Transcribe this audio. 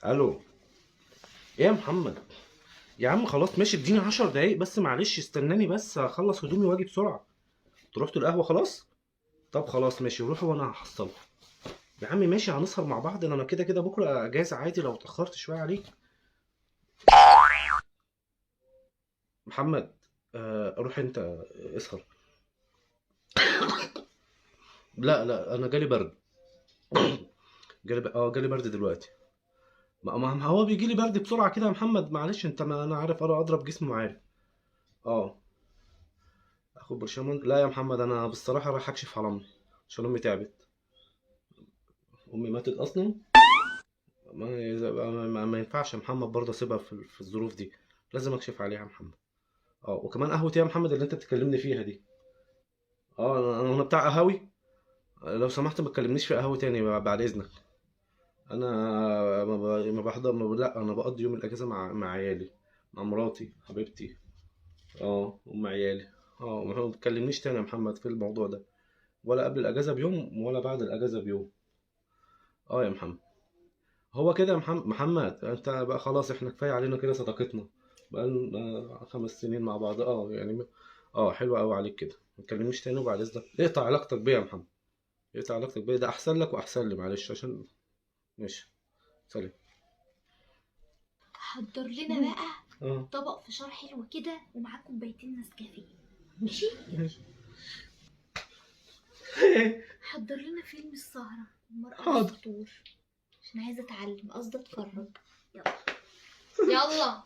الو. ايه يا محمد؟ يا عم خلاص ماشي، اديني 10 دقايق بس، معلش استناني بس اخلص هدومي واجي بسرعه. انتوا رحتوا القهوه خلاص؟ طب خلاص ماشي، روحوا وانا هحصلكم. يا عم ماشي، هنسهر مع بعض، انا كده كده بكره اجازه عادي لو اتاخرت شويه عليك. محمد، روح انت اسهر. لا لا، انا جالي برد. جالي برد دلوقتي. ما هو بيجي لي برد بسرعه كده يا محمد، معلش انت، ما انا عارف، انا اضرب جسمي وعارف. اه. اخد برشام؟ لا يا محمد، انا بالصراحه رايح اكشف على امي عشان امي تعبت. امي ماتت اصلا. ما ينفعش يا محمد برضه اسيبها في الظروف دي. لازم اكشف عليها يا محمد. اه، وكمان قهوتي يا محمد اللي انت بتكلمني فيها دي. اه، انا بتاع قهاوي. لو سمحت ما تكلمنيش في قهوه تاني بعد اذنك. انا ما بحضر، ما لا، انا بقضي يوم الاجازه مع عيالي، مع مراتي حبيبتي. اه، ام عيالي. اه، ما تكلمنيش تاني يا محمد في الموضوع ده، ولا قبل الاجازه بيوم ولا بعد الاجازه بيوم. اه يا محمد. هو كده يا محمد، انت بقى خلاص، احنا كفايه علينا كده صداقتنا. بقالنا 5 سنين مع بعض، يعني. اه، حلو قوي عليك كده، ما تكلمنيش تاني، وبعد اذنك اقطع علاقتك بيا يا محمد. اقطع علاقتك بيا، ده احسن لك واحسن لي، معلش عشان. ماشي. سلام. حضر لنا بقى اه. طبق فشار حلو كده ومعاه كوبايتين نسكافيه. ماشي ماشي. ماشي. حضر لنا فيلم السهرة المرأة حاضر. والسطور عشان عايزة اتعلم، قصدي اتفرج. يلا يلا.